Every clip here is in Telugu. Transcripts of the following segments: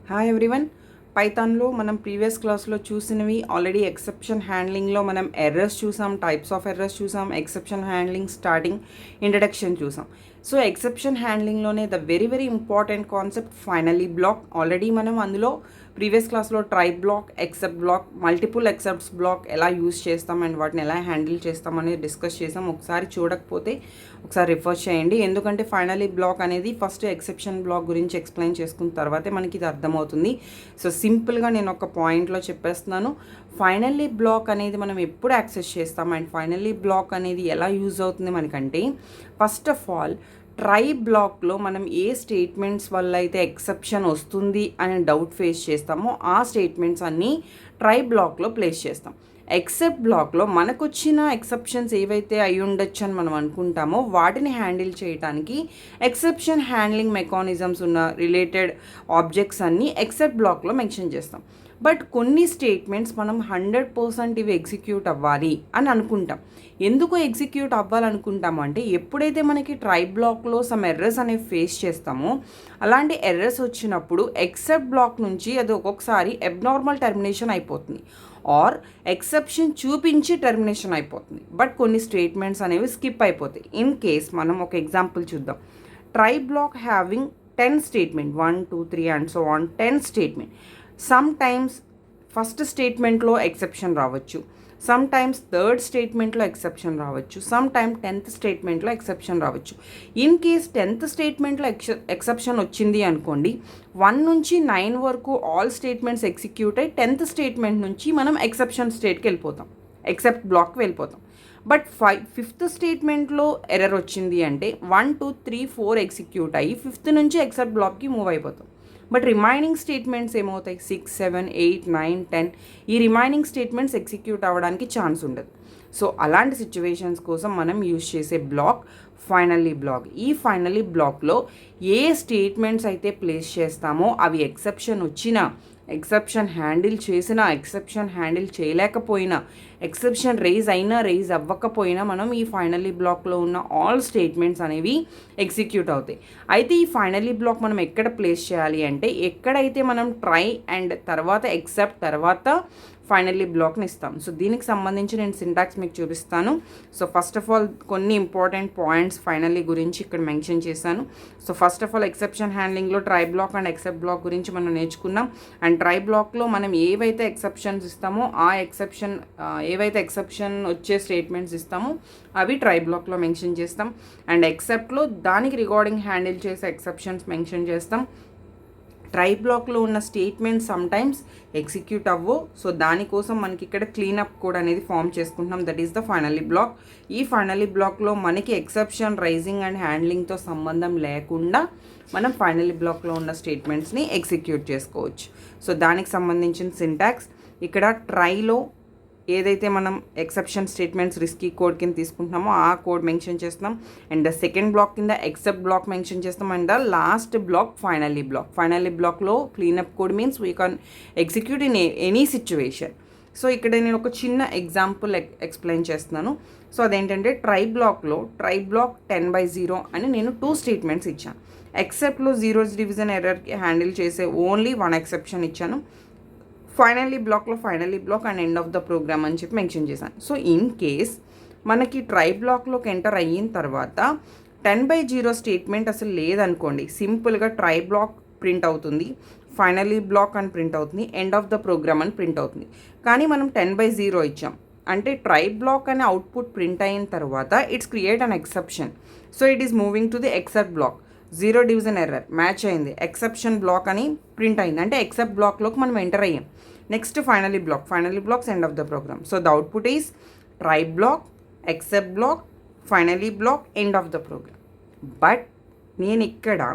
Hi everyone. పైథాన్లో మనం ప్రీవియస్ క్లాస్లో చూసినవి ఆల్రెడీ ఎక్సెప్షన్ హ్యాండ్లింగ్లో మనం ఎర్రర్స్ చూసాం, టైప్స్ ఆఫ్ ఎర్రర్స్ చూసాం, ఎక్సెప్షన్ హ్యాండ్లింగ్ స్టార్టింగ్ ఇంట్రడక్షన్ చూసాం. సో ఎక్సెప్షన్ హ్యాండ్లింగ్లోనే the very very important concept finally block. Already మనం అందులో ప్రీవియస్ క్లాస్లో try block, except block, multiple excepts block ఎలా యూజ్ చేస్తాం అండ్ వాటిని ఎలా హ్యాండిల్ చేస్తాం అనేది డిస్కస్ చేసాం. ఒకసారి చూడకపోతే ఒకసారి రిఫర్ చేయండి, ఎందుకంటే ఫైనలీ బ్లాక్ అనేది ఫస్ట్ ఎక్సెప్షన్ బ్లాక్ గురించి ఎక్స్ప్లెయిన్ చేసుకున్న తర్వాతే మనకి ఇది అర్థమవుతుంది. సో సింపుల్గా నేను ఒక పాయింట్లో చెప్పేస్తున్నాను. ఫైనల్లీ బ్లాక్ అనేది మనం ఎప్పుడు యాక్సెస్ చేస్తాం అండ్ ఫైనల్లీ బ్లాక్ అనేది ఎలా యూజ్ అవుతుంది మనకంటే, ఫస్ట్ ఆఫ్ ఆల్ ట్రై బ్లాక్లో మనం ఏ స్టేట్మెంట్స్ వల్ల అయితే ఎక్సెప్షన్ వస్తుంది అని డౌట్ ఫేస్ చేస్తామో ఆ స్టేట్మెంట్స్ అన్నీ ట్రై బ్లాక్లో ప్లేస్ చేస్తాం. ఎక్సెప్ట్ బ్లాక్లో మనకు వచ్చిన ఎక్సెప్షన్స్ ఏవైతే అయి ఉండొచ్చు అని మనం అనుకుంటామో వాటిని హ్యాండిల్ చేయడానికి ఎక్సెప్షన్ హ్యాండ్లింగ్ మెకానిజమ్స్ ఉన్న రిలేటెడ్ ఆబ్జెక్ట్స్ అన్నీ ఎక్సెప్ట్ బ్లాక్లో మెన్షన్ చేస్తాం. బట్ కొన్ని స్టేట్మెంట్స్ మనం 100% ఇవి ఎగ్జిక్యూట్ అవ్వాలి అని అనుకుంటాం. ఎందుకు ఎగ్జిక్యూట్ అవ్వాలనుకుంటాము అంటే, ఎప్పుడైతే మనకి ట్రై బ్లాక్లో సమ్ ఎర్రర్స్ అనేవి ఫేస్ చేస్తామో అలాంటి ఎర్రర్స్ వచ్చినప్పుడు ఎక్సెప్ట్ బ్లాక్ నుంచి అది ఒక్కొక్కసారి అబ్నార్మల్ టర్మినేషన్ అయిపోతుంది ఆర్ ఎక్సెప్షన్ చూపించి టర్మినేషన్ అయిపోతుంది. బట్ కొన్ని స్టేట్మెంట్స్ అనేవి స్కిప్ అయిపోతాయి. ఇన్ కేస్ మనం ఒక ఎగ్జాంపుల్ చూద్దాం. Try block having 10 statement 1 2 3 and so on 10 statement. Some times first స్టేట్మెంట్లో ఎక్సెప్షన్ రావచ్చు, సమ్ టైమ్స్ థర్డ్ స్టేట్మెంట్లో ఎక్సెప్షన్ రావచ్చు, సమ్ టైమ్ 10th స్టేట్మెంట్లో ఎక్సెప్షన్ రావచ్చు. ఇన్ కేస్ 10th స్టేట్మెంట్లో ఎక్సెప్షన్ వచ్చింది అనుకోండి, 1 నుంచి 9 వరకు ఆల్ స్టేట్మెంట్స్ ఎగ్జిక్యూట్ అయ్యి 10th స్టేట్మెంట్ నుంచి మనం ఎక్సెప్షన్ స్టేట్కి వెళ్ళిపోతాం, ఎక్సెప్ట్ బ్లాక్కి వెళ్ళిపోతాం. బట్ 5th స్టేట్మెంట్లో ఎర్రర్ వచ్చింది అంటే 1 2 3 4 ఎగ్జిక్యూట్ అయ్యి 5th నుంచి ఎక్సెప్ట్ బ్లాక్కి మూవ్ అయిపోతాం. బట్ రిమైనింగ్ స్టేట్మెంట్స్ ఏమవుతాయి, 6 7 8 9 10 ఈ రిమైనింగ్ స్టేట్మెంట్స్ ఎగ్జిక్యూట్ అవ్వడానికి ఛాన్స్ ఉండదు. సో అలాంటి సిచ్యువేషన్స్ కోసం మనం యూజ్ చేసే బ్లాక్ ఫైనల్లీ బ్లాక్. ఈ ఫైనల్లీ బ్లాక్లో ఏ స్టేట్మెంట్స్ అయితే ప్లేస్ చేస్తామో అవి ఎక్సెప్షన్ వచ్చినా, ఎక్సెప్షన్ హ్యాండిల్ చేసినా, ఎక్సెప్షన్ హ్యాండిల్ చేయలేకపోయినా, ఎక్సెప్షన్ రైజ్ అయినా రైజ్ అవ్వకపోయినా మనం ఈ ఫైనల్లీ బ్లాక్లో ఉన్న ఆల్ స్టేట్మెంట్స్ అనేవి ఎగ్జిక్యూట్ అవుతాయి. అయితే ఈ ఫైనల్లీ బ్లాక్ మనం ఎక్కడ ప్లేస్ చేయాలి అంటే, ఎక్కడైతే మనం ట్రై అండ్ తర్వాత ఎక్సెప్ట్ తర్వాత ఫైనల్లీ బ్లాక్ని ఇస్తాం. సో దీనికి సంబంధించి నేను సింటాక్స్ మీకు చూపిస్తాను. సో ఫస్ట్ ఆఫ్ ఆల్ కొన్ని ఇంపార్టెంట్ పాయింట్స్ ఫైనల్లీ గురించి ఇక్కడ మెన్షన్ చేశాను. So first of all exception హ్యాండ్లింగ్లో try block and except block గురించి మనం నేర్చుకున్నాం. అండ్ ట్రై బ్లాక్లో మనం ఏవైతే ఎక్సెప్షన్స్ ఇస్తామో ఆ ఏవైతే ఎక్సెప్షన్ వచ్చే స్టేట్మెంట్స్ ఇస్తామో అవి ట్రై బ్లాక్లో మెన్షన్ చేస్తాం. అండ్ ఎక్సెప్ట్లో దానికి రిగార్డింగ్ హ్యాండిల్ చేసే ఎక్సెప్షన్స్ మెన్షన్ చేస్తాం. ట్రై బ్లాక్లో ఉన్న స్టేట్మెంట్స్ సమ్టైమ్స్ ఎగ్జిక్యూట్ అవ్వు. సో దానికోసం మనకి ఇక్కడ క్లీనప్ కోడ్ అనేది ఫామ్ చేసుకుంటున్నాం, that is the finally block. ఈ ఫైనల్లీ బ్లాక్లో మనకి ఎక్సెప్షన్ రైజింగ్ అండ్ హ్యాండ్లింగ్తో సంబంధం లేకుండా మనం ఫైనల్లీ బ్లాక్లో ఉన్న స్టేట్మెంట్స్ని ఎగ్జిక్యూట్ చేసుకోవచ్చు. సో దానికి సంబంధించిన సింటాక్స్ ఇక్కడ ట్రైలో ఏదైతే మనం ఎక్సెప్షన్ స్టేట్మెంట్స్ రిస్కీ కోడ్ కింద తీసుకుంటున్నామో ఆ కోడ్ మెన్షన్ చేస్తున్నాం. అండ్ ద సెకండ్ బ్లాక్ కింద ఎక్సెప్ట్ బ్లాక్ మెన్షన్ చేస్తాం. And the last block finally block. Finally బ్లాక్లో cleanup code means we can execute in any situation. So ఇక్కడ నేను ఒక చిన్న ఎగ్జాంపుల్ ఎక్స్ప్లెయిన్ చేస్తున్నాను. సో అదేంటంటే, ట్రై బ్లాక్ 10/0 అని నేను 2 స్టేట్మెంట్స్ ఇచ్చాను. ఎక్సెప్ట్లో జీరోస్ డివిజన్ ఎర్రర్కి హ్యాండిల్ చేసే ఓన్లీ 1 ఎక్సెప్షన్ ఇచ్చాను. ఫైనల్లీ బ్లాక్లో finally block and end of the program అని చెప్పి మెన్షన్ చేశాను. సో ఇన్ కేస్ మనకి ట్రై బ్లాక్లోకి ఎంటర్ అయిన తర్వాత 10/0 స్టేట్మెంట్ అసలు లేదనుకోండి, సింపుల్గా ట్రై బ్లాక్ ప్రింట్ అవుతుంది, ఫైనల్లీ బ్లాక్ అని ప్రింట్ అవుతుంది, ఎండ్ ఆఫ్ ద ప్రోగ్రామ్ అని ప్రింట్ అవుతుంది. కానీ మనం 10/0 ఇచ్చాం అంటే ట్రై బ్లాక్ అనే అవుట్పుట్ ప్రింట్ అయిన తర్వాత it's create an exception. So it is moving to the except block. Zero division error match అయింది, ఎక్సెప్షన్ బ్లాక్ అని ప్రింట్ అయింది అంటే ఎక్సెప్ట్ బ్లాక్లోకి మనం ఎంటర్ అయ్యాం. Next finally blocks end of the program. So the output is try block, except block, finally block, end of the program. But నేను ఇక్కడ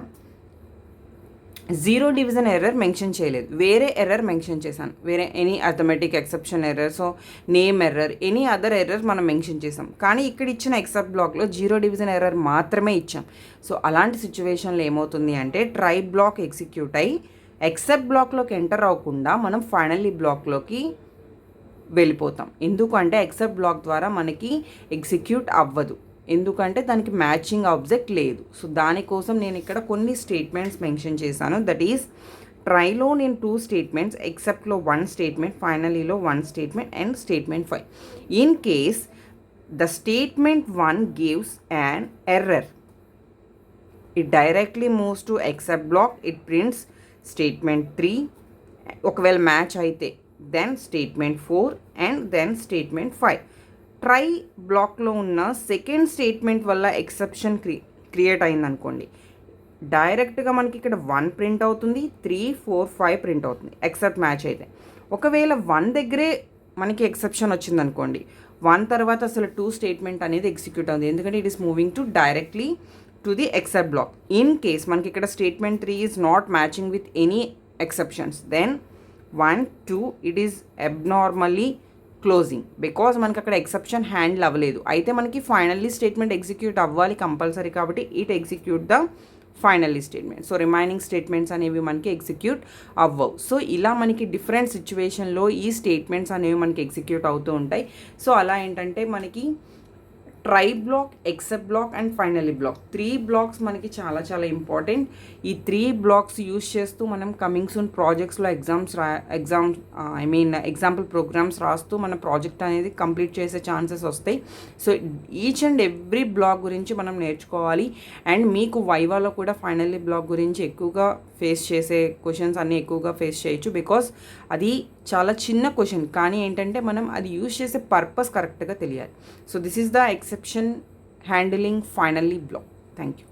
జీరో డివిజన్ ఎర్రర్ మెన్షన్ చేయలేదు, వేరే ఎర్రర్ మెన్షన్ చేశాను, వేరే any arithmetic exception error, so name error, any other error మనం మెన్షన్ చేసాం. కానీ ఇక్కడ ఇచ్చిన ఎక్సెప్ట్ బ్లాక్లో జీరో డివిజన్ ఎర్రర్ మాత్రమే ఇచ్చాం. సో అలాంటి సిచ్యువేషన్లో ఏమవుతుంది అంటే, ట్రై బ్లాక్ ఎగ్జిక్యూట్ అయ్యి ఎక్సెప్ట్ బ్లాక్లోకి ఎంటర్ అవ్వకుండా మనం ఫైనల్లీ బ్లాక్లోకి వెళ్ళిపోతాం. ఎందుకంటే ఎక్సెప్ట్ బ్లాక్ ద్వారా మనకి ఎగ్జిక్యూట్ అవ్వదు. ఎందుకంటే దానికి మ్యాచింగ్ ఆబ్జెక్ట్ లేదు. సో దానికోసం నేను ఇక్కడ కొన్ని స్టేట్మెంట్స్ మెన్షన్ చేశాను. దట్ ఈస్ ట్రైలో నేను 2 స్టేట్మెంట్స్, ఎక్సెప్ట్లో 1 స్టేట్మెంట్, ఫైనలీలో 1 statement and statement 5. In case the statement 1 gives an error, it directly moves to except block, it prints statement 3. ఒకవేళ మ్యాచ్ అయితే then statement 4 and then statement 5. Try బ్లాక్లో ఉన్న సెకండ్ స్టేట్మెంట్ వల్ల ఎక్సెప్షన్ క్రియేట్ అయిందనుకోండి, డైరెక్ట్గా మనకి ఇక్కడ 1 ప్రింట్ అవుతుంది, 3, 4, 5 ప్రింట్ అవుతుంది ఎక్సెప్ట్ మ్యాచ్ అయితే. ఒకవేళ 1 దగ్గరే మనకి ఎక్సెప్షన్ వచ్చిందనుకోండి, 1 తర్వాత అసలు 2 స్టేట్మెంట్ అనేది ఎగ్జిక్యూట్ అవుతుంది, ఎందుకంటే it is moving to directly to the except block. In case మనకి ఇక్కడ statement 3 is not matching with any exceptions, then 1, 2 it is abnormally closing, because మనకి అక్కడ ఎక్సెప్షన్ హ్యాండిల్ అవ్వలేదు. అయితే మనకి ఫైనల్లీ స్టేట్మెంట్ ఎగ్జిక్యూట్ అవ్వాలి కంపల్సరీ, కాబట్టి it execute the finally statement. So remaining statements అనేవి మనకి ఎగ్జిక్యూట్ అవ్వవు. సో ఇలా మనకి డిఫరెంట్ సిచ్యువేషన్లో ఈ స్టేట్మెంట్స్ అనేవి మనకి ఎగ్జిక్యూట్ అవుతూ ఉంటాయి. సో అలా ఏంటంటే మనకి try block, except block and finally block, 3 blocks మనకి చాలా చాలా ఇంపార్టెంట్. ఈ 3 బ్లాక్స్ యూజ్ చేస్తూ మనం కమింగ్ సూన్ ప్రాజెక్ట్స్లో ఎగ్జాంపుల్ ప్రోగ్రామ్స్ రాస్తూ మన ప్రాజెక్ట్ అనేది కంప్లీట్ చేసే ఛాన్సెస్ వస్తాయి. So each and every block గురించి మనం నేర్చుకోవాలి. అండ్ మీకు వైవాలో కూడా ఫైనల్లీ బ్లాక్ గురించి ఎక్కువగా ఫేస్ చేసే క్వశ్చన్స్ అన్నీ ఎక్కువగా ఫేస్ చేయొచ్చు, బికాస్ అది చాలా చిన్న క్వశ్చన్, కానీ ఏంటంటే మనం అది యూజ్ చేసే పర్పస్ కరెక్ట్గా తెలియాలి. So this is the exception handling finally block. Thank you.